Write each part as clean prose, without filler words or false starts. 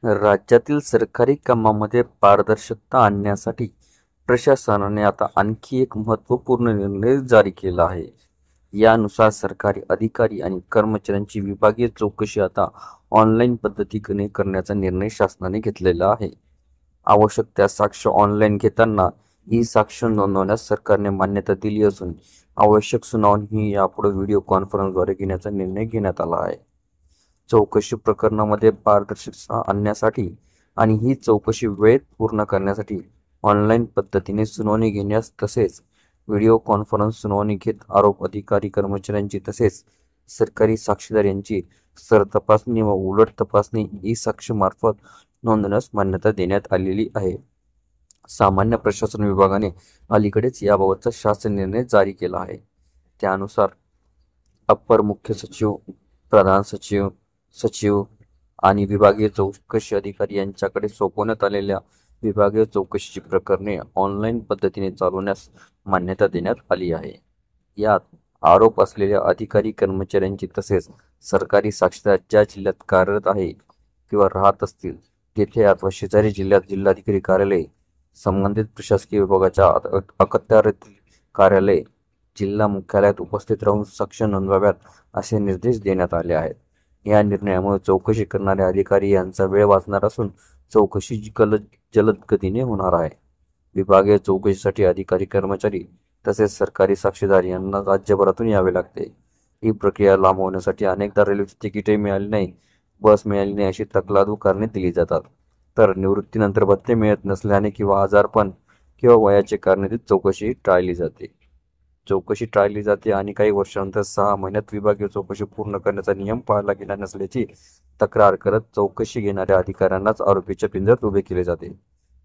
राज्यातील सरकारी कामामध्ये पारदर्शकता आणण्यासाठी प्रशासनाने आता आणखी एक महत्त्वपूर्ण निर्णय जारी केला आहे. यानुसार सरकारी अधिकारी आणि कर्मचाऱ्यांची विभागीय चौकशी आता ऑनलाईन पद्धतीने करण्याचा निर्णय शासनाने घेतलेला आहे. आवश्यक त्या साक्ष ऑनलाईन घेताना ही साक्ष नोंदवण्यास सरकारने मान्यता दिली असून आवश्यक सुनावणी ही यापुढे व्हिडिओ कॉन्फरन्सद्वारे घेण्याचा निर्णय घेण्यात आला आहे. चौकशी प्रकरणामध्ये पारदर्शकता आणण्यासाठी आणि ही चौकशी वेळेत पूर्ण करण्यासाठी ऑनलाईन पद्धतीने सुनावणी घेण्यास तसेच व्हिडिओ कॉन्फरन्स सुनावणी घेत आरोप अधिकारी कर्मचाऱ्यांची तसेच सरकारी साक्षीदार यांची सरतपासणी व उलट तपासणी ई साक्ष मार्फत नोंदवण्यास मान्यता देण्यात आलेली आहे. सामान्य प्रशासन विभागाने अलीकडेच याबाबतचा शासन निर्णय जारी केला आहे. त्यानुसार अप्पर मुख्य सचिव, प्रधान सचिव, सचिव आणि विभागीय चौकशी अधिकारी यांच्याकडे सोपवण्यात आलेल्या विभागीय चौकशीची प्रकरणे ऑनलाईन पद्धतीने चालवण्यास मान्यता देण्यात आली आहे. यात आरोप असलेल्या अधिकारी कर्मचाऱ्यांची तसेच सरकारी साक्षीदार ज्या जिल्ह्यात कार्यरत आहे किंवा राहत असतील तेथे अथवा शेजारी जिल्ह्यात जिल्हाधिकारी कार्यालय, संबंधित प्रशासकीय विभागाच्या अखत्यारीतील कार्यालय, जिल्हा मुख्यालयात उपस्थित राहून साक्ष नोंदवाव्यात असे निर्देश देण्यात आले आहेत. या निर्णयामुळे चौकशी करणारे अधिकारी यांचा वेळ वाचणार असून चौकशी जलद गतीने होणार आहे. विभागीय चौकशीसाठी अधिकारी कर्मचारी तसेच सरकारी साक्षीदार यांना राज्यभरातून यावे लागते. ही प्रक्रिया लांबवण्यासाठी अनेकदा रेल्वेची तिकीटही मिळाली नाही, बस मिळाली नाही अशी तकलादू कारणे दिली जातात. तर निवृत्तीनंतर भत्ते मिळत नसल्याने किंवा आजारपण किंवा वयाचे कारणे चौकशी टाळली जाते आणि काही वर्षानंतर 6 महिन्यात विभागीय चौकशी पूर्ण करण्याचा नियम पाळला गेला नसल्याची तक्रार करत चौकशी घेणाऱ्या अधिकाऱ्यांनाच आरोपीच्या पिंजऱ्यात उभे केले जाते.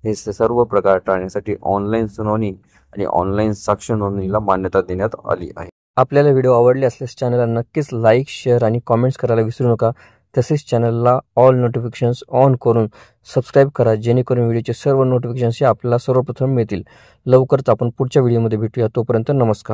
हे सर्व प्रकार टाळण्यासाठी ऑनलाईन सुनावणी आणि ऑनलाईन साक्ष नोंदणीला मान्यता देण्यात आली आहे. आपल्याला व्हिडिओ आवडले असल्यास चॅनलला नक्कीच लाईक, शेअर आणि कॉमेंट्स करायला विसरू नका. तसेच चॅनलला ऑल नोटिफिकेशन्स ऑन करून सबस्क्राईब करा, जेणेकरून व्हिडिओचे सर्व नोटिफिकेशन्स आपल्याला सर्वप्रथम मिळतील. लवकरच आपण पुढच्या व्हिडिओमध्ये भेटूया. तोपर्यंत नमस्कार.